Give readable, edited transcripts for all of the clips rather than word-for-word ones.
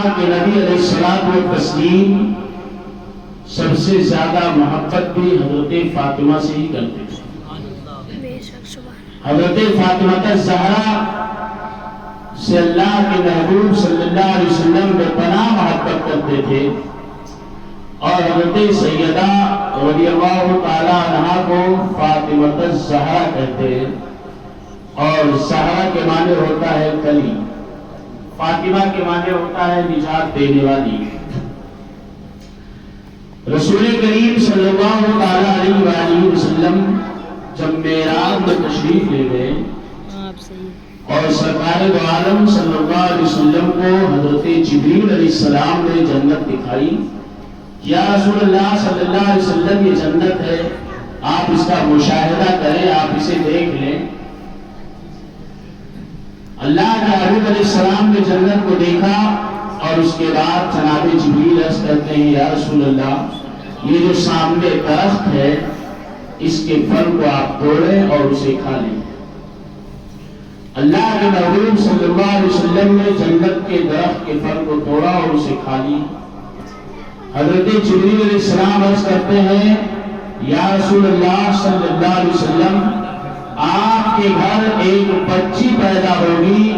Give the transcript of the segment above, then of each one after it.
کہا کہ نبی علیہ الصلوۃ والتسلیم سب سے زیادہ محبت بھی حضرت فاطمہ سے ہی کرتے تھے. حضرت فاطمہ الزہرا سے اللہ کے محبوب صلی اللہ علیہ وسلم بے پناہ محبت کرتے تھے اور حضرت سیدہ رضی اللہ تعالی عنہا کو فاطمہ الزہرا کہتے ہیں. اور زہرا کے معنی ہوتا ہے کلی، فاطمہ کے معنی ہوتا ہے نجات دینے والی. رسول کریم صلی اللہ تعالی علیہ وآلہ وسلم جب معراج میں تشریف لے گئے اور سرکار دو عالم صلی اللہ علیہ وسلم کو حضرت جبریل علیہ السلام نے جنت دکھائی. یا رسول اللہ صلی اللہ علیہ وسلم یہ جنت ہے، آپ اس کا مشاہدہ کریں، آپ اسے دیکھ لیں. اللہ کے حبیب علیہ السلام نے جنت کو دیکھا اور اس کے بعد جناب جبریل عرض کرتے ہیں یا رسول اللہ یہ جو سامنے درخت ہے اس کے پھل کو آپ توڑیں اور اسے کھا لیں. اللہ کے محبوب صلی اللہ علیہ وسلم نے جنت کے درخت کے پھل کو توڑا اور اسے کھا لی. حضرت جبریل علیہ السلام عرض کرتے ہیں یا رسول اللہ صلی اللہ علیہ وسلم آپ کے گھر ایک بچی پیدا ہوگی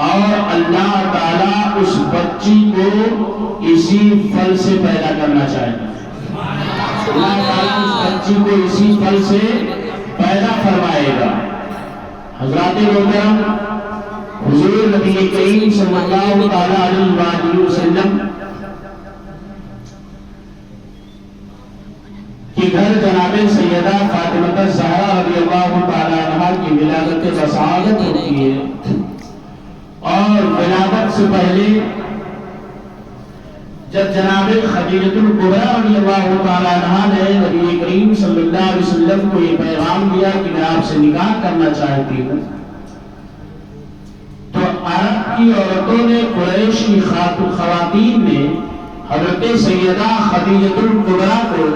اور اللہ تعالیٰ اس بچی کو اسی پھل سے پیدا کرنا چاہے گا. اللہ تعالیٰ اس بچی کو اسی پھل سے پیدا فرمائے گا. حضرات محترم حضور نبی کریم صلی اللہ تعالیٰ علیہ وآلہ وسلم کہ گھر جناب سیدہ فاطمہ الزہرا رضی اللہ تعالی عنہا کی ولادت بسعادت ہوتی ہے. اور ولادت سے پہلے جب جناب خدیجہ الکبریٰ رضی اللہ تعالی عنہا نے نبی کریم صلی اللہ علیہ وسلم کو یہ پیغام دیا کہ میں آپ سے نکاح کرنا چاہتی ہوں، تو عرب کی عورتوں نے، قریش کی خواتین نے حضرت سیدہ خدیجہ الکبریٰ کو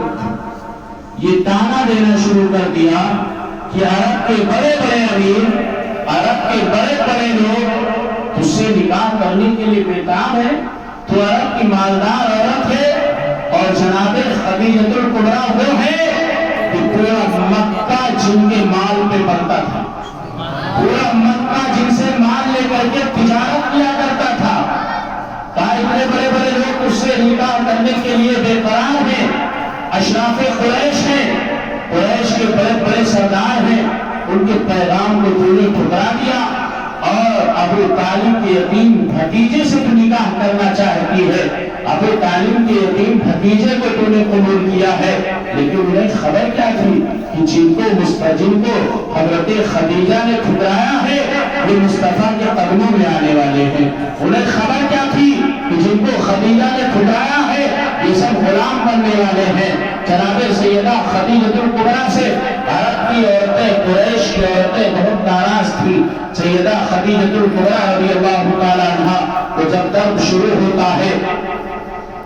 یہ تانا دینا شروع کر دیا کہ عرب کے بڑے بڑے امیر، عرب کے بڑے بڑے لوگ اس سے نکاح کرنے کے لیے بےتاب ہے، تو عرب کی مالدار عورت ہے اور جناب خدیجہ الکبریٰ وہ ہے کہ پورا مکہ جن کے مال پہ بنتا تھا، پورا مکہ جن سے مال لے کر کے تجارت کیا کرتا تھا. اتنے بڑے بڑے لوگ اس سے نکاح کرنے کے لیے بے قرار ہیں. اشراف قریش ہیں، قریش کے بڑے بڑے سردار ہیں، ان کے پیغام کو تو نے ٹھکرا دیا اور ابو طالب کے یتیم بھتیجے سے تو نکاح کرنا چاہتی ہے. ابو طالب کے یتیم بھتیجے کو تو نے قبول کیا ہے. لیکن انہیں خبر کیا تھی کہ جن کو حضرت خدیجہ نے ٹھکرایا ہے وہ مصطفیٰ کے قدموں میں آنے والے ہیں. انہیں خبر کیا تھی کہ جن کو خدیجہ نے ٹھکرایا ہے یہ سب غلام بننے والے ہیں. جناب سیدہ خدیجہ الکبریٰ سے عرب کی عورتیں، قریش کی عورتیں بہت ناراض تھی. سیدہ خدیجہ الکبریٰ رضی اللہ تعالی عنہا کو جب درد شروع ہوتا ہے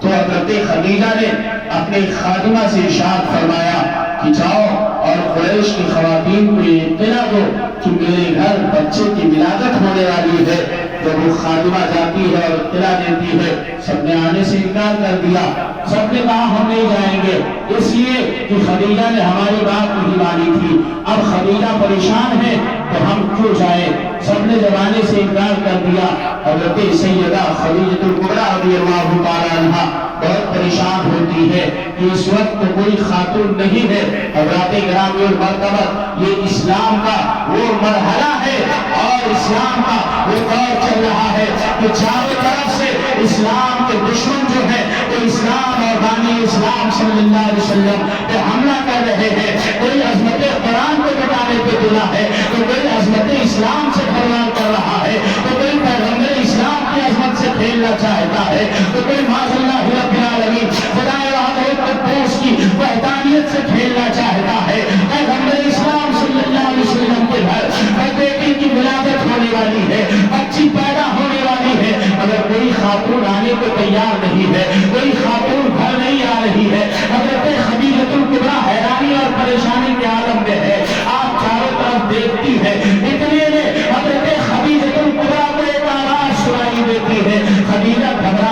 تو حضرت خدیجہ نے اپنے خادمہ سے ارشاد فرمایا کہ جاؤ اور قریش کی خواتین کو یہ اطلاع دو کہ میرے گھر بچے کی ولادت ہونے والی ہے. جب وہ خادمہ جاتی ہے اور اطلاع دیتی ہے، سب نے آنے سے انکار کر دیا. سب نے کہا ہم نہیں جائیں گے، اس لیے کہ خدیجہ نے ہماری بات نہیں مانی تھی. اب خدیجہ پریشان ہے تو ہم کیوں جائیں؟ سب نے جب آنے سے انکار کر دیا. حضرت سیدہ خدیجہ الکبریٰ رضی اللہ تعالی عنہا بہت پریشان ہوتی ہے کہ اس وقت کوئی خاتون نہیں ہے. حضرات گرامی اور مرتبہ یہ اسلام کا وہ مرحلہ ہے اور اسلام کا وہ دور چل رہا ہے کہ چاروں طرف سے اسلام کے دشمن جو ہے وہ اسلام اور بانی اسلام صلی اللہ علیہ وسلم پہ حملہ کر رہے ہیں. کوئی عظمت قرآن کو بتانے پہ تلا ہے تو کوئی عظمت اسلام سے فرمان کر رہا ہے تو کوئی پیغمبر اسلام کی عظمت سے کھیلنا چاہتا ہے تو کوئی معاذ اللہ رب العالمین خدائے وحدت قدوس کی وحدانیت سے کھیلنا چاہتا ہے. پیغمبر اسلام صلی اللہ علیہ وسلم کے گھر بیٹی کی ولادت ہونے والی ہے، بچی پیدا ہونے والی ہے، مگر کوئی خاتون آنے کو تیار نہیں ہے، کوئی خاتون گھر نہیں آ رہی ہے. حضرت خدیجہ الکبریٰ حیرانی اور پریشانی کے عالم میں ہے. آپ چاروں طرف دیکھتی ہے، اتنے میں حضرت خدیجہ الکبریٰ کو ایک آواز سنائی دیتی ہے. خدیجہ گھبرا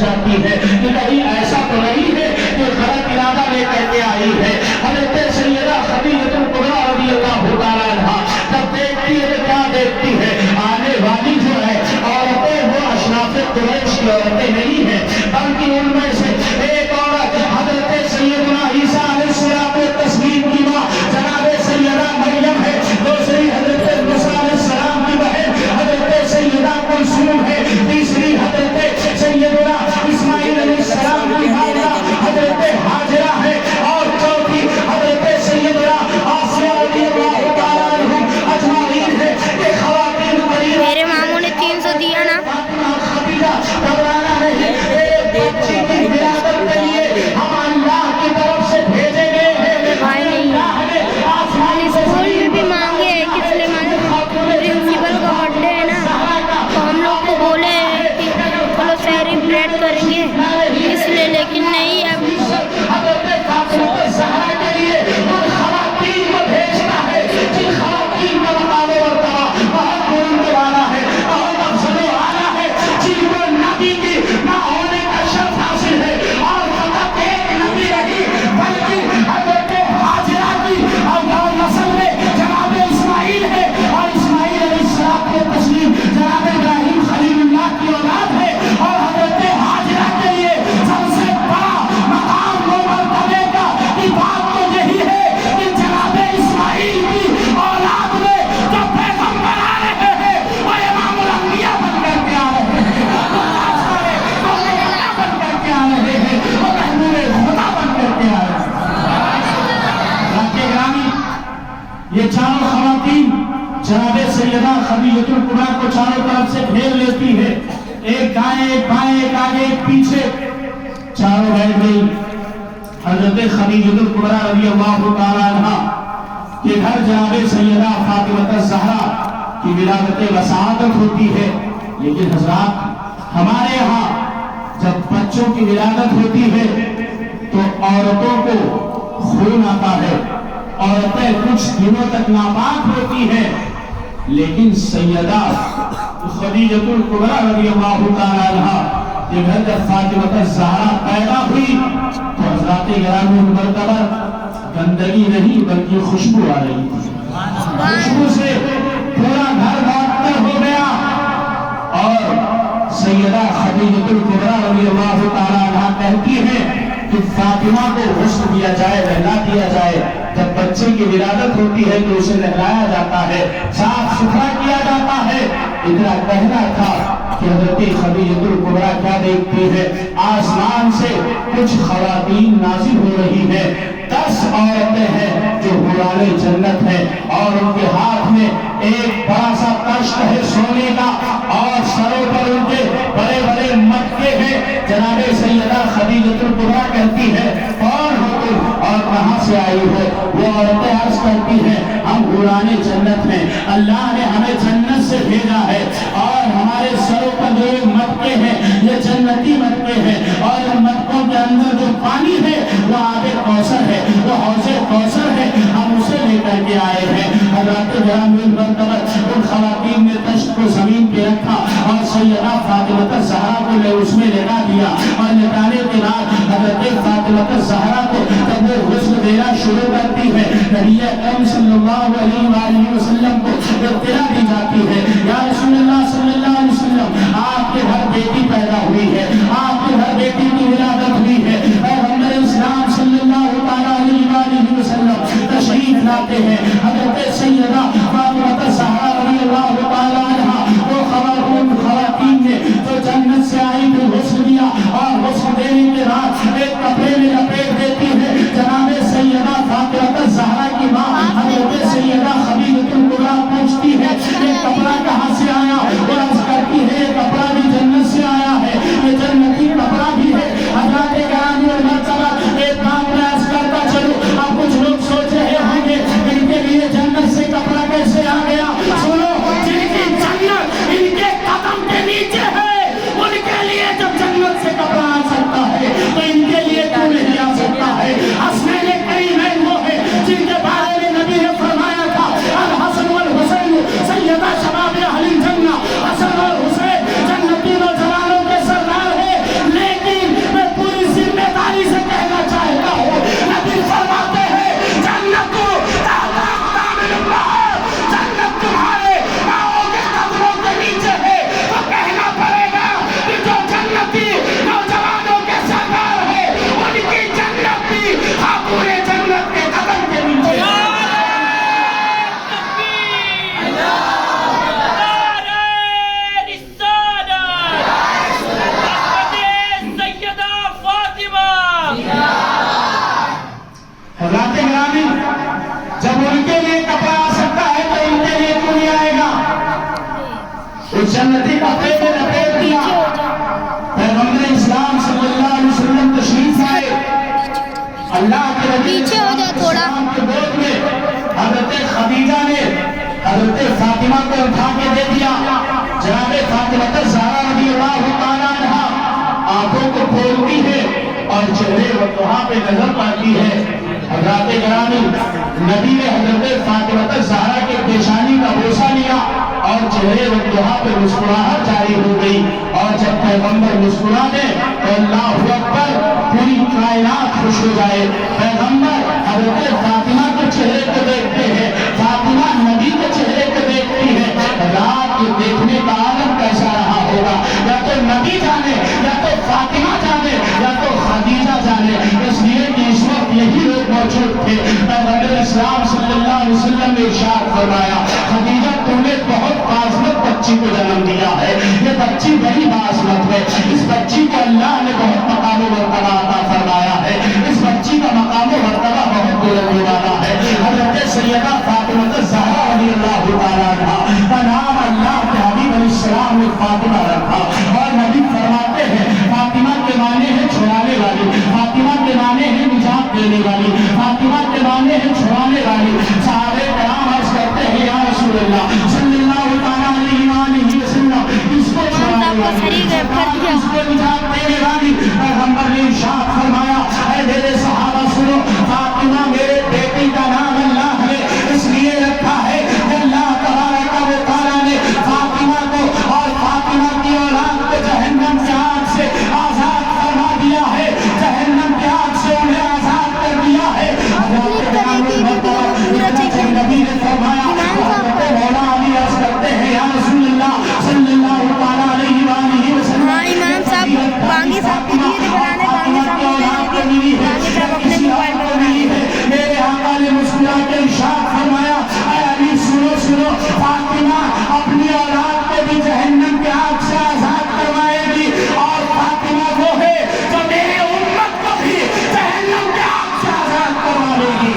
جاتی ہے کہ کہیں ایسا تو نہیں ہے کہ غلط ارادہ لے کر کے آئی ہے. حضرت سیدہ خدیجہ الکبریٰ رضی اللہ تعالیٰ عنہا جب دیکھتی ہے تو کیا دیکھتی ہے؟ آنے والی جو ہے عورتیں وہ اشراف قریش کی عورتیں نہیں ہیں، بلکہ ان میں سے ایک عورت حضرت سیدنا عیسیٰ علیہ السلام کے تسلیم کی ماں جناب سیدہ مریم ہے، دوسری حضرت موسیٰ علیہ السلام کی بہن حضرت سیدہ کلثوم ہے، تیسری حضرت سیدنا اسماعیل علیہ السلام کی والدہ حضرت ہاجرہ ہے، اور چوتھی حضرت سیدنا آسیہ رضی اللہ تعالیٰ عنہ اجمعین ہے. یہ خواتین میرے ماموں نے 300 دیا نا. خدیجہ گھبرانا نہیں، ایک بچی کی ولادت کے لیے ہم اللہ کی طرف سے بھیجے گئے ہیں. بھائی نہیں اسکول میں بھی مانگے ہیں کہ سلیمان پرنسپل کا برتھ ڈے ہے نا، تو ہم لوگ کو بولے ہیں کہ چلو سیلیبریٹ کریں گے اس لیے، لیکن نہیں اب حضرت فاطمہ الزہرا کے لیے ان خواتین کو بھیجنا ہے جن خواتین کا مقام و مرتبہ بہت بلند والا ہے، بہت افضل والا ہے، جن کو نبی کی نہ ہونے کا شرف حاصل ہے، اور فقط ایک نبی رہی بلکہ حضرت ہاجرہ کی اور نسل میں جناب اسماعیل ہے، اور اسماعیل علیہ السلام کے تسلیم جناب ابراہیم خلیل اللہ کی اولاد ہے. اور حضرت ہاجرہ کے لیے سب سے بڑا مقام و مرتبے کا کی بات تو یہی ہے کہ جناب اسماعیل کی اولاد میں جو پیغمبر آ رہے ہیں وہ امام الانبیاء بن کر کے آ رہے ہیں، وہ اللہ بن کر کے آ رہے ہیں، وہ محبوب خدا بن کر کے آ رہے ہیں. راکے گرامی، یہ چاروں خواتین جناب سیدہ خدیجہ الکبریٰ کو چاروں طرف سے گھیر لیتی ہے، ایک دائیں ایک بائیں ایک آگے ایک پیچھے، چاروں بیٹھ گئی. حضرت خدیجہ الکبریٰ رضی اللہ تعالیٰ عنہا کے گھر جناب سیدہ فاطمہ الزہرا کی ولادت وسعادت ہوتی ہے. لیکن حضرات ہمارے یہاں جب بچوں کی ولادت ہوتی ہے تو عورتوں کو خون آتا ہے، عورتیں کچھ دنوں تک ناپاک ہوتی ہیں. لیکن سیدہ خدیجہ الکبریٰ رضی اللہ تعالیٰ عنہا کے گھر جب فاطمہ الزہرا پیدا ہوئی تو حضرات گرامی ان پر قبر گندگی نہیں بلکہ خوشبو آ رہی تھی. خوشبو سے پورا گھر معطر ہو گیا. اور سیدہ خدیجہ الکبریٰ رضی اللہ تعالیٰ عنہا کہتی ہیں کہ فاطمہ کو غسل دیا جائے، نہلا دیا جائے. جب بچے کی ولادت ہوتی ہے تو اسے نہلایا جاتا ہے، صاف ستھرا کیا جاتا ہے. اتنا کہنا تھا کہ حضرت خدیجہ الکبریٰ کیا دیکھتی ہے؟ آسمان سے کچھ خواتین نازل ہو رہی ہیں. 10 عورتیں ہیں جو حوران جنت ہیں، اور ان کے ہاتھ میں ایک بڑا سا تشت ہے سونے کا، اور سروں پر ان کے بڑے بڑے مٹکے ہیں. جناب سیدہ خدیجہ الکبریٰ کہتی ہے کون ہو تم اور کہاں سے آئی ہو؟ وہ عورتیں عرض کرتی ہیں ہم حوران جنت ہیں، اللہ نے ہمیں جنت سے بھیجا ہے، اور ہمارے سروں پر جو مٹکے ہیں یہ جنتی مٹکے ہیں، اور ان مٹکوں کے اندر جو پانی ہے وہ آب کوثر ہے، وہ حوض کوثر ہے، ہم اسے لے کر کے آئے ہیں. حضرات گرامی مرتبہ ان خواتین نے تشت کو زمین پہ رکھا اور سیدہ فاطمہ الزہرا کو اس میں لٹا دیا. اور لٹانے کے بعد حضرت فاطمہ الزہرا کو جب وہ غسل دینا شروع کرتی ہے، نبی اکرم صلی اللہ علیہ وآلہ وسلم کو اطلاع دی جاتی ہے یا رسول اللہ صلی اللہ علیہ وسلم آپ کے گھر بیٹی پیدا ہوئی ہے، آپ کے گھر بیٹی کی ولادت ہوئی ہے. پیغمبر اسلام صلی اللہ تعالیٰ علیہ وآلہ وسلم تشریف لاتے ہیں. حضرت سیدہ فاطمہ الزہرا رضی اللہ تعالیٰ عنہا وہ خواتین نے جو جنت سے آئی تھی غسل دیا، اور غسل دینے کے بعد ایک کپڑے میں لپیٹ دیتی ہے. جناب سیدہ فاطمہ الزہرا کی ماں حضرت سیدہ خدیجہ الکبریٰ پوچھتی ہے یہ کپڑا کہاں سے آیا؟ وہ عرض کرتی ہے یہ کپڑا بھی جنت سے آیا ہے، یہ جنتی کپڑا بھی ہے. حضرات گرامی اور مرتبہ ایک کام میں عرض کرتا چلوں. اب کچھ لوگ سوچ رہے ہوں گے ان کے لیے جنت سے کپڑا کیسے پیچھے ہو جاؤ تھوڑا. حضرت خدیجہ نے حضرت فاطمہ کو اٹھا کے دے دیا. جناب فاطمہ الزہرا رضی اللہ تعالیٰ عنہا آنکھوں کو کھولتی ہے اور چہرے وضحا پہ نظر پاتی ہے. حضرات گرامی، نبی نے حضرت فاطمہ الزہرا کے پیشانی کا بوسہ لیا اور چہرے وضحا پہ مسکراہٹ جاری ہو گئی. اور جب پیغمبر مسکرا دے تو اللہ اکبر، پوری کائنات خوش ہو جائے. پیغمبر حضرت فاطمہ کے چہرے کو دیکھتے ہیں، فاطمہ نبی کے چہرے کو دیکھتی ہے. رات کے دیکھنے کا عالم کیسا رہا ہوگا؟ یا تو نبی جانے، یا تو فاطمہ جانے، یا تو خدیجہ جانے. اس لیے کہ اس وقت یہی لوگ موجود تھے. پیغمبر اسلام صلی اللہ علیہ وسلم نے ارشاد فرمایا، خدیجہ تم نے بہت باعزت بچی کو جنم دیا ہے. یہ بچی بڑی باعزت ہے. اس بچی کو اللہ نے بہت مقام و مرتبہ عطا فرمایا ہے. اس بچی کا مقام و مرتبہ بہت بلند والا ہے. حضرت سیدہ فاطمہ الزہرا رضی اللہ تعالیٰ عنہا کا نام اللہ کے حبیب علیہ السلام نے فاطمہ رکھا. اور نبی فرماتے ہیں فاطمہ کے معنی ہے چھڑانے والی، فاطمہ کے معنی ہے نجات دینے والی، فاطمہ کے معنی ہے چھڑانے والی. صحابہ کرام عرض کرتے ہیں یا رسول اللہ صلی اللہ تعالیٰ علیہ وآلہ وسلم، اس کو چھڑانے والی، اس کو نجات دینے والی. پیغمبر نے ارشاد فرمایا، اے میرے صحابہ سنو، فاطمہ میرے بیٹی کا نام اللہ نے اس لیے رکھا ہے کہ اللہ تبارک و تعالیٰ نے فاطمہ کو اور فاطمہ کی اولاد کو جہنم کی آگ سے آزاد فرما دیا ہے، جہنم کی آگ سے انہیں آزاد کر دیا ہے. نبی نے فرمایا، حضرت مولا علی عرض کرتے ہیں یا رسول اللہ صلی اللہ تعالیٰ علیہ وآلہ وسلم. ہاں امام صاحب بانگی صاحب کی ویڈیو بنانے، بانگی صاحب اپنے موبائل میں بنانے. میرے آقا نے مسکرا کے ارشاد فرمایا، اے علی سنو سنو، فاطمہ اپنی اولاد کو بھی جہنم کی آگ سے آزاد کروائے گی. اور فاطمہ وہ ہے جو میری امت کو بھی جہنم کی آگ سے آزاد کروا لے گی،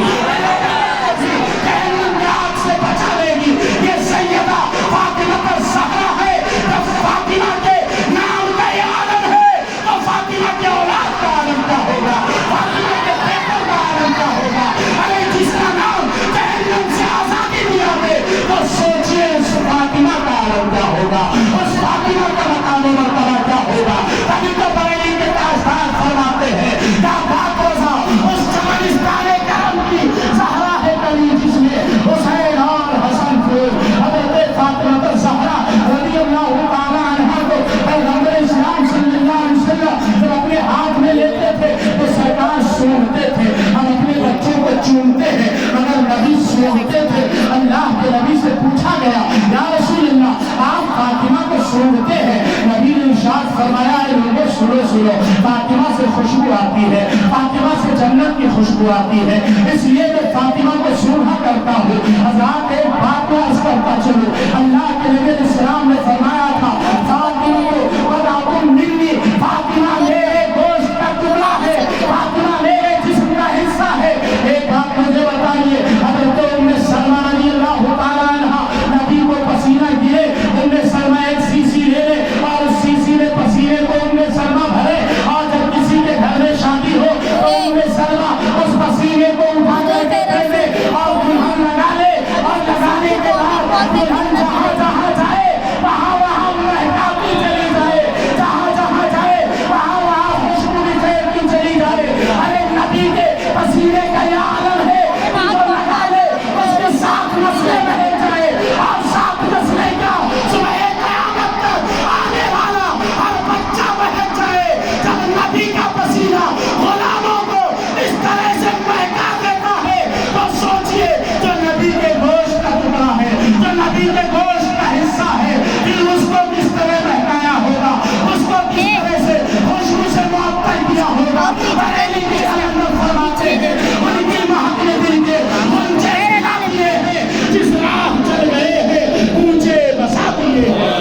جہنم کی آگ سے بچا لے گی. یہ سیدہ فاطمہ الزہرا ہے. جب فاطمہ کے نام کا یہ عالم ہے تو فاطمہ کے اولاد کا عالم کیا ہوگا، فاطمہ کے بیٹوں کا عالم کیا ہوگا. ارے جس کا نام جہنم سے آزادی دیا ہے تو سوچئے اس فاطمہ کا عالم کیا ہوگا، اس فاطمہ کا مقام و مرتبہ کیا ہوگا. تبھی تو بریلی کے تاجدار فرماتے ہیں کیا بات روزہ اس چمنستان کرم کی زہرا ہے کلی جس میں حسین اور حسن پھول. حضرت فاطمہ الزہرا رضی اللہ تعالیٰ عنہا کو پیغمبر اسلام صلی اللہ علیہ وسلم جب اپنے ہاتھ میں لیتے تھے تو سرکار سونتے تھے. ہم اپنے بچوں کو چومتے ہیں مگر نبی سونتے تھے. اللہ کے نبی سے پوچھا گیا یا رسول اللہ آپ فاطمہ کو سونتے ہیں؟ نبی نے ارشاد فرمایا اے لوگوں سنو سنو، فاطمہ سے خوشبو آتی ہے، فاطمہ سے جنت کی خوشبو آتی ہے، اس لیے میں فاطمہ کو سونھا کرتا ہوں. حضرات ایک بات کو عرض کرتا چلو، اللہ کے نبی علیہ السلام نے فرمایا تھا فاطمہ کو وَدَعْتُمْ مِنِّي، فاطمہ میرے گوشت کا ٹکڑا ہے، فاطمہ میرے جسم کا حصہ ہے. ایک بات مجھے بتائیے، حضرت ام سلمہ رضی اللہ تعالیٰ عنہا نبی کو پسینہ گرے، ام سلمہ ایک سیسی لے لے اور اس سیسی میں پسینے کو ام سلمہ بھرے. اور جب کسی کے گھر میں شادی ہو تو ام سلمہ اس پسینے کو اٹھا کر کے پھینکے اور دلہن لگا لے، اور لگانے کے بعد دلہن جہاں جہاں جائے وہاں وہاں مہکاتی چلی جائے، جہاں جہاں جائے وہاں وہاں خوشبو بھی پھیلتی چلی جائے. ارے نبی کے پسینے کا یہ عالم ہے جو لگا لے اس کے ساتھ نسلیں بہے جائے، اور ساتھ نسلیں کا صبح قیامت تک آنے والا ہر بچہ بہے جائے. جب نبی کا پسینہ غلاموں کو اس طرح سے مہکا دیتا ہے تو سوچئے جو نبی کے گوشت کا ٹکڑا ہے، جو نبی کے گوشت کا حصہ ہے، پھر اس کو کس طرح مہکایا ہوگا، اس کو کس طرح سے خوشبو سے معطر کیا ہوگا. بریلی کی علامت فرماتے ہیں ان کی مہک نے دل کے منجے ملا دیے ہیں، جس راہ چل گئے ہیں اونچے بسا دیے ہیں.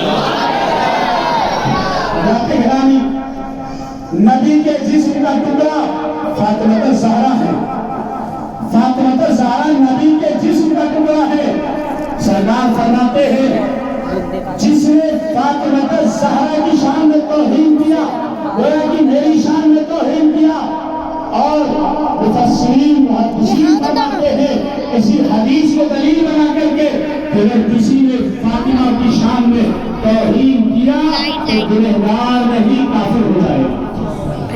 حضرات گرامی، نبی کے جسم کا ٹکڑا فاطمہ الزہرا ہے. فاطمہ الزہرا نبی کے جسم کا ٹکڑا ہے. سرکار فرماتے ہیں جس نے فاطمہ الزہرا کی شان میں توہین کیا، گویا کہ میری شان میں توہین کیا. اور مفسرین اگر کسی نے فاطمہ کی شان میں توہین کیا تو گنہگار نہیں کافر ہو جائے گا،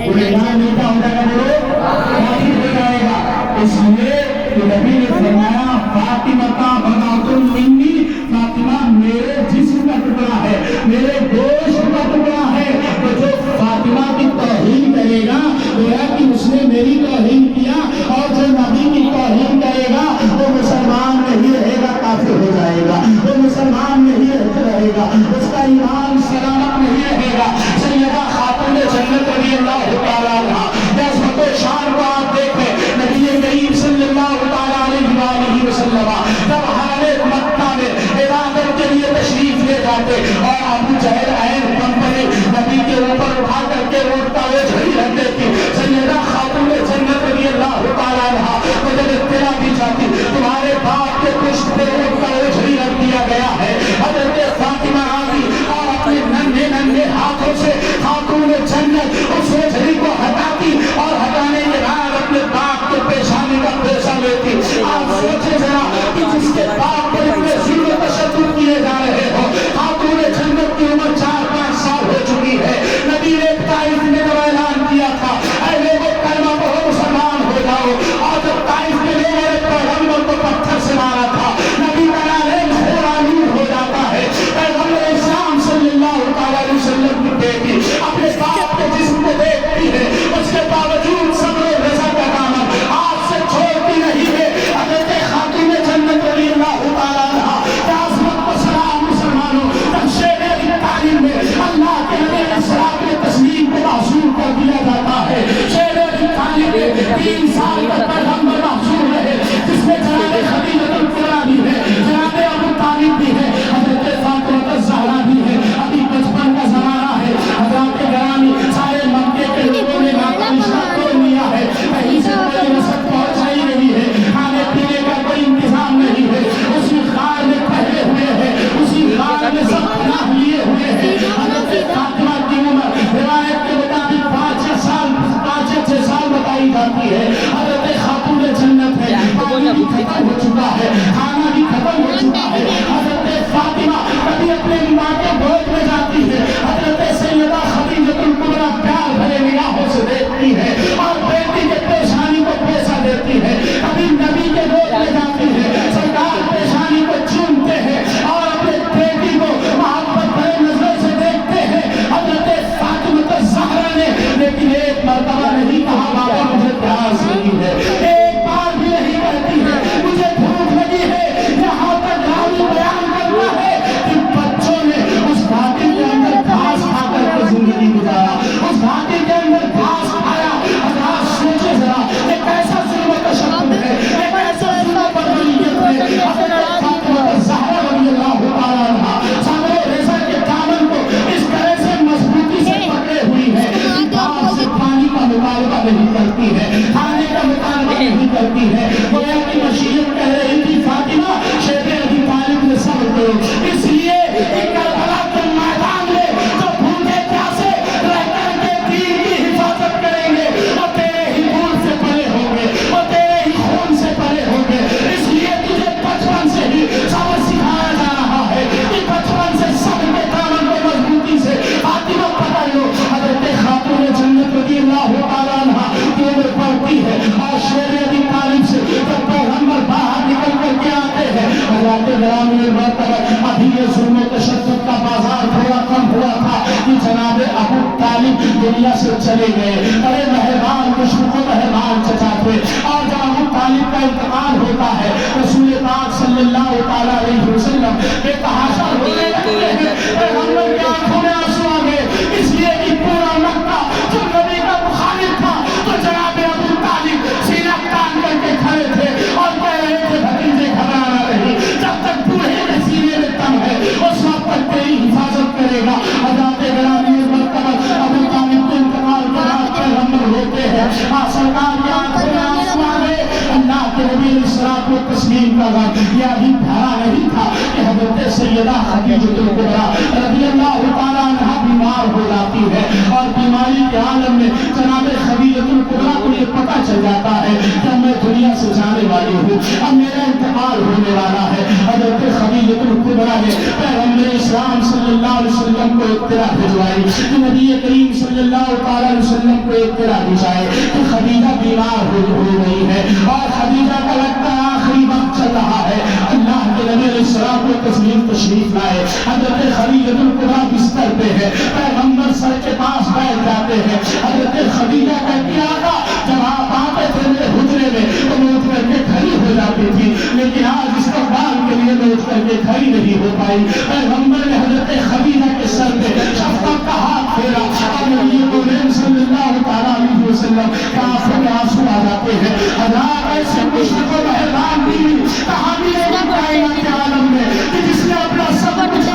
گنہگار نہیں کیا ہو جائے گا، وہ کافر ہو جائے گا۔ اس لیے کہ نبی نے فرمایا فاطمہ کا بنات منی، فاطمہ میرے جسم کا ٹکڑا ہے، میرے گوشت کا ٹکڑا ہے، تو جو فاطمہ کی توہین کرے گا گویا کہ اس نے میری توہین کیا، اور جو نبی کی توہین کرے گا وہ مسلمان نہیں رہے گا، کافر ہو جائے گا، وہ مسلمان نہیں رہے گا، اس کا ایمان سلامت نہیں رہے گا۔ سیدہ خاتون جنت رضی اللہ تعالیٰ عنہا عظمت و شان کو آپ دیکھیں، نبی کریم صلی اللہ تعالیٰ علیہ وسلم جب حالت مکہ میں عبادت کے لیے تشریف لے جاتے اور ابو جہل عین کمپنی نبی کے اوپر اٹھا کر کے روٹتا ہوئے جھڑی رکھ دیتی، سیدہ خاتون جنت رضی اللہ تعالیٰ عنہا کو جب اطلاع دی جاتی تمہارے باپ کے پشت پہ روٹتا ہوئے جھڑی رکھ دیا گیا ہے، حضرت فاطمہ آئی اور اپنے ننھے ننھے ہاتھوں سے خاتون جنت اس جھڑی کو ہٹاتی اور ہٹانے کے بعد اپنے باپ کے پیشانی کا پیشہ لیتی۔ آپ سوچیں ذرا کہ جس کے باپ پر اتنے ظلم و تشدد کیے جا رہے ہو، خاتون جنت کی عمر 4-5 سال ہو چکی ہے، نبی نے طائف میں جب اعلان کیا تھا اے لوگوں کلمہ پڑھو مسلمان ہو جاؤ، اور جب طائف کے لوگوں نے پیغمبر کو پتھر سے مارا تھا، نبی کا نام خورانور ہو جاتا ہے، پیغمبر اسلام صلی اللہ تعالیٰ علیہ وسلم کی بیٹی اپنے باپ کے جسم کو دیکھتی ہے، اس کے باوجود صبر و رضا کا دامن آپ سے چھوڑتی نہیں ہے۔ حضرت خاتون جنت رضی اللہ تعالیٰ عنہا عظمت و سلام مسلمانوں، جب شیخ تعلیم میں اللہ کے نبی علیہ السلام کے تسلیم کو معصوم کر دیا جاتا ہے، شیخ تعلیم میں 3 سال تک پیغمبر معصوم رہے، جس میں جناب خدیجہ الکبریٰ بھی ہے، جناب ابو طالب بھی ہے، حضرت فاطمہ الزہرا بھی ہے، ابھی بچپن کا زمانہ ہے، حضرات گرامی سارے مکے کے لوگوں نے ناتا رشتہ توڑ لیا ہے، کہیں سے کوئی رسد پہنچا ہی نہیں ہے، کھانے پینے کا کوئی انتظام نہیں ہے، اسی غار میں پھیلے ہوئے ہیں، اسی غار میں سب پناہ لیے ہوئے ہیں۔ حضرت فاطمہ کی عمر روایت کے مطابق 5-6 سال بتائی جاتی ہے۔ حضرت خاتون جنت ہے، پانی بھی ختم ہو چکا ہے، کھانا بھی ختم ہو چکا ہے۔ حضرت فاطمہ کبھی اپنے ماں کے گود میں جاتی ہے، حضرت سیدہ خدیجہ الکبریٰ پیار بھرے نگاہوں سے دیکھتی ہے اور بیٹی کے پیشانی کو پیسہ دیتی ہے، کبھی نبی کے گود میں جاتی ہے، سرکار پیشانی کو چومتے ہیں اور اپنے بیٹی کو محبت بھرے نظروں سے دیکھتے ہیں۔ حضرت فاطمہ الزہرا نے لیکن ایک مرتبہ نہیں کہا بابا مجھے پیاس لگی ہے، ایک بار بھی نہیں کہتی ہے مجھے بھوک لگی ہے، یہاں تک راوی بیان کرتا ہے کہ بچوں نے اس گھاٹی کے اندر گھاس کھا کر کے زندگی گزارا، اس گھاٹی کے اندر گھاس کھایا۔ حضرات سوچے ذرا یہ کیسا ظلم و تشدد ہے، یہ کیسا ظلم و بدبینیت ہے۔ حضرت فاطمہ الزہرا رضی اللہ تعالیٰ عنہا صبر و رضا کے دامن کو اس طرح سے مضبوطی سے پکڑے ہوئی ہے کہ آپ سے پانی کا مطالبہ نہیں کرتی ہے، کھانے کا مطالبہ نہیں کرتی ہے، گویا کہ مشیت کہہ رہی تھی فاطمہ شیخ ابی طالب نے صبر کرو، اس لیے کہ کربلا کے میدان میں جو بھوکے پیاسے رہ کر کے دین کی حفاظت کریں گے وہ تیرے ہی خون سے پلے ہوں گے، وہ تیرے ہی خون سے پلے ہوں گے، اس لیے تجھے بچپن سے ہی صبر سکھایا جا رہا ہے کہ بچپن سے صبر کے دامن کو مضبوطی سے فاطمہ پکڑ لو۔ حضرت خاتون جنت رضی اللہ تعالیٰ عنہا کی عمر بڑھتی ہے اور شیخ ابی طالب سے جب پیغمبر باہر نکل کر کے آتے ہیں، حضرات گرامی مرتبہ ابھی یہ ظلم و تشدد کا بازار تھوڑا کم ہوا تھا کہ جناب ابو طالب دنیا سے چلے گئے، بڑے مہربان مشفق و مہربان چچا تھے، اور جب ابو طالب کا انتقال ہوتا ہے رسول پاک صلی اللہ تعالیٰ علیہ وسلم بے تحاشا رونے لگتے ہیں، پیغمبر کی آنکھوں میں آنسو آ گئے، اس لیے کہ پورا مکہ جو نبی کا مخالف تھا تو جناب ابو طالب سینہ تان کر کے کھڑے تھے اور کہہ رہے تھے بھتیجے گھبرانا نہیں، جب تک بوڑھے کے سینے میں دم ہے اس وقت تک تیری حفاظت کرے گا۔ حضرات گرامی مرتبہ ابو طالب کے انتقال کے بعد پیغمبر ہوتے ہیں، سرکار کی آنکھوں میں آنسو آ گئے، اللہ کے نبی علیہ الصلوۃ والتسلیم کا غم یہ ابھی بھرا نہیں تھا کہ حضرت سیدہ خدیجہ الکبریٰ رضی اللہ تعالیٰ عنہا بیمار ہو جاتی ہے، اور بیماری کے عالم میں جناب خدیجہ الکبریٰ کو یہ پتہ چل جاتا ہے کہ میں دنیا سے جانے والی ہوں، اب میرا انتقال ہونے والا ہے۔ حضرت خدیجہ الکبریٰ نے پیغمبر اسلام صلی اللہ علیہ وسلم کو اطلاع بھجوائی کہ نبی کریم صلی اللہ علیہ وسلم کو اطلاع دی جائے کہ خدیجہ بیمار ہو گئی ہے اور خدیجہ کا لگتا ہے آخری وقت چل رہا ہے۔ اللہ کے نبی علیہ السلام کو تشریف لائے۔ حضرت خدیجہ الکبریٰ بستر پہ ہے، پیغمبر سر کے پاس بیٹھ جاتے ہیں۔ حضرت خدیجہ کہتی آقا جب آپ آتے تھے میرے حجرے میں تو میں اٹھ کر کے کھڑی ہو جاتی تھی، لیکن آج استقبال کے لیے میں اٹھ کر کے کھڑی نہیں ہو پائی۔ پیغمبر نے حضرت خدیجہ کے سر پہ شفقت کا ہاتھ پھیرا اور نبی کریم صلی اللہ علیہ وسلم کے آنکھوں میں آنسو آ جاتے ہیں۔ ہزار ایسے مشرک و مہربان بیوی کہانی کائنات عالم میں کہ جس نے اپنا سب کچھ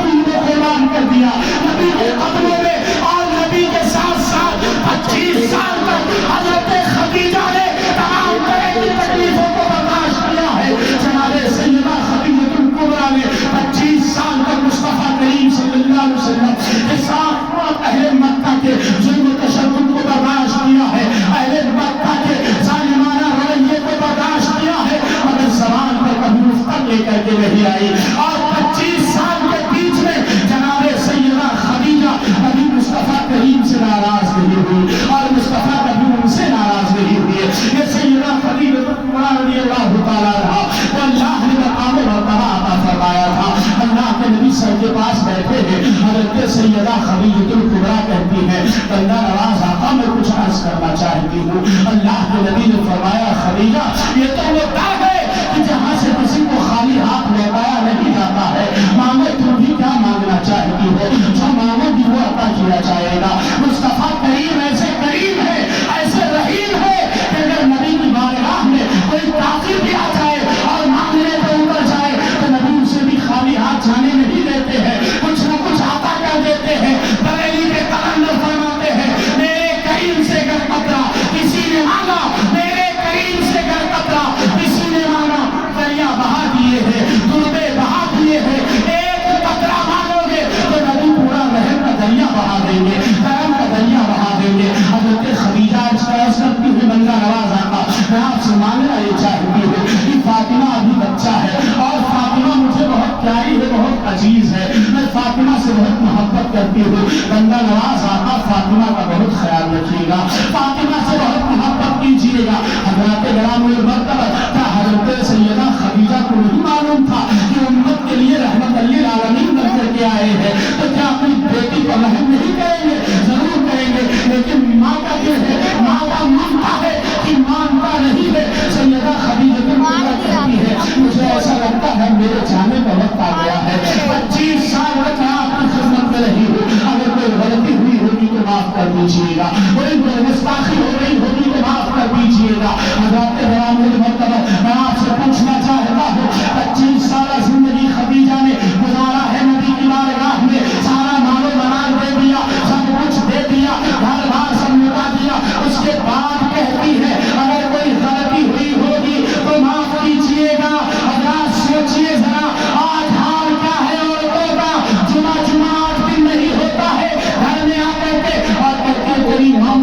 قربان کر دیا نبی کے قدموں میں، اور نبی کے ساتھ ساتھ 25 سال تک حضرت خدیجہ نے تمام طرح کی تکلیفوں کو برداشت کیا ہے۔ جناب سیدہ خدیجہ الکبریٰ نے 25 سال تک مصطفیٰ کریم صلی اللہ علیہ وسلم کے ساتھ اہل مکہ کے ظلم و تشدد کو برداشت کیا ہے، اہل مکہ کے ظالمانہ رویے کو برداشت کیا ہے، مگر زبان پر کبھی مفتر لے کر کے نہیں آئی۔ اور 25 سال کے بیچ میں جناب سیدہ خدیجہ کبھی مصطفیٰ کریم سے ناراض نہیں ہوئی اور مصطفیٰ کبھی ان سے ناراض نہیں ہوئی۔ یہ سیدہ خدیجہ رضی اللہ تعالیٰ عنہا وہ اللہ نے مقام مرتبہ عطا فرمایا تھا۔ اللہ کے نبی سر کے پاس بیٹھے ہیں، حضرت سیدہ خدیجہ الکبریٰ کہتی ہے بندہ نواز آقا میں کچھ عرض کرنا چاہتی ہوں۔ اللہ کے نبی نے فرمایا خدیجہ یہ تو وہ در ہے کہ جہاں سے کسی کو خالی ہاتھ لوٹایا نہیں جاتا ہے، مانگو تم بھی کیا مانگنا چاہتی ہو، جو مانگو گی وہ عطا کیا جائے گا۔ مصطفیٰ کریم ایسے کریم ہے، ایسے رحیم ہے کہ اگر نبی کی بارگاہ میں کوئی تاخیر بھی آ جائے اور مانگنے پہ اتر جائے تو نبی اسے بھی خالی ہاتھ جانے نہیں دیتے ہیں، کچھ نہ کچھ عطا کر دیتے ہیں۔ بریلی کے قلندر فرماتے ہیں میرے کریم سے گر قطرہ کسی نے مانگا، میرے کریم سے گر قطرہ کسی نے مانگا، دریا بہا دیے ہیں، دربے بہا دیے ہیں، ایک قطرہ مانگو گے تو نبی پورا رحم کا دریا بہا دیں گے، کرم کا دریا بہا دیں گے۔ حضرت خدیجہ اس کرتی ہوئی بندہ نواز آقا میں آپ سے مانگنا یہ چاہتی ہوں کہ فاطمہ ابھی بچہ ہے اور فاطمہ مجھے بہت پیاری ہے، بہت عزیز ہے، میں فاطمہ سے بہت محبت کرتی ہوں، بندہ نواز آقا فاطمہ کا بہت خیال رکھیے گا، فاطمہ سے بہت محبت کیجیے گا۔ حضرات کرام المرتبہ کیا حضرت سیدہ خدیجہ کو نہیں معلوم تھا کہ امت کے لیے رحمت للعالمین بن کر کے آئے ہیں، تو کیا اپنی بیٹی کو رحم نہیں کریں گے؟ ضرور کریں گے، لیکن ماں کا جو ہے ماں کا مانتا ہے کہ مانتا نہیں ہے۔ سیدہ خدیجہ کہتی ہے مجھے ایسا لگتا ہے میرے جانے کا وقت آ گیا ہے، 25 سال تک میں آپ کی خدمت میں رہی ہوں، اگر کوئی غلطی ہوئی ہوگی تو معاف کر دیجیے گا، کوئی گستاخی ہو گئی ہوگی تو معاف کر دیجیے گا۔ حضرات کرام المرتبہ میں آپ سے پوچھنا چاہتا ہوں 25 سالہ زندگی خدیجہ نے گزارا ہے نبی کی بارگاہ میں، سارا مال و منال دے دیا، سب کچھ دے دیا، گھر بار سب مٹا دیا، اس کے بعد کہتی ہے اگر کوئی غلطی ہوئی ہوگی تو معاف کیجیے گا۔ حضرات سوچیے ذرا آج حال کیا ہے عورتوں کا، جمعہ 8 دن نہیں ہوتا ہے گھر میں آ کر کے اور کہتے ہیں تیری ماں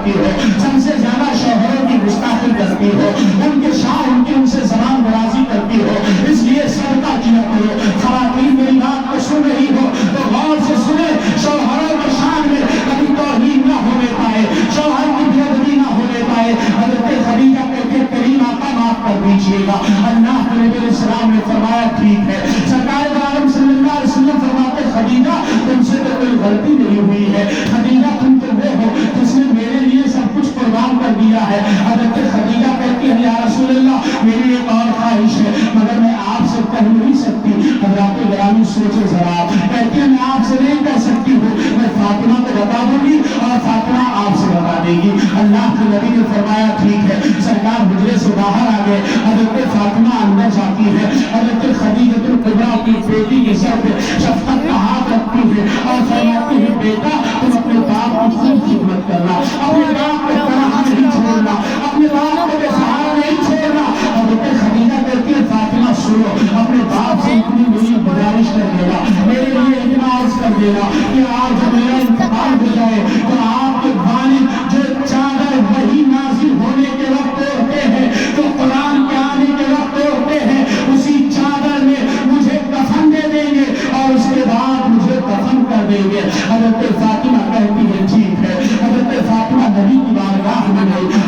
کرتی ہو، سب سے زیادہ شوہروں کی گستاخی کرتی ہو، ان سے زبان درازی کرتی ہو، اس لیے صدقہ کیا کرو۔ خواتین میری بات کو سن رہی ہو تو غور سے سنے، شوہروں کے شان میں کبھی توہین نہ ہونے پائے، شوہر کی بے ادبی نہ ہونے پائے۔ حضرت خدیجہ کہتے ہیں کریم آقا معاف کر دیجیے گا۔ اللہ کے نبی علیہ السلام نے فرمایا ٹھیک ہے۔ سرکار عالم صلی اللہ علیہ وسلم فرماتے خدیجہ تم سے تو کوئی غلطی نہیں ہوئی ہے، خدیجہ تم تو وہ ہو جس نے میرے لیے سب کچھ قربان کر دیا ہے۔ حضرت خدیجہ کہتی ہے یا رسول اللہ میری ایک اور خواہش ہے مگر میں آپ سے کہہ نہیں سکتی۔ حضرات گرامی سوچے ذرا، کہتی ہے میں آپ سے نہیں کہہ سکتی ہوں، میں فاطمہ کو بتا دوں گی اور فاطمہ آپ سے بتا دے گی۔ اللہ کے نبی نے فرمایا ٹھیک ہے۔ سرکار حجرے سے باہر آ گئے، حضرت فاطمہ اندر جاتی ہے، حضرت خدیجہ الکبریٰ اپنی بیٹی کے سر پہ شفقت کا ہاتھ رکھتی ہے اور فرماتی ہے بیٹا تم اپنے باپ کی خوب خدمت کرنا، اپنے باپ کو تنہا نہیں چھوڑنا، اپنے باپ کو بے سہارا نہیں چھوڑنا۔ حضرت خدیجہ کہتی ہے فاطمہ سنو، اپنے باپ سے اتنی میری گزارش کر دینا، میرے لیے اتنا عرض کر دینا کہ آج جب میرا انتقال ہو جائے تو آپ کے والد جو چادر وہی نازل ہونے کے وقت اوڑھتے ہیں، جو قرآن کے آنے کے وقت اوڑھتے ہیں، اسی چادر میں مجھے کفن دے دیں گے اور اس کے بعد مجھے کفن کر دیں گے۔ حضرت فاطمہ کہتی ہے ٹھیک ہے۔ حضرت فاطمہ نبی کی بارگاہ میں گئی،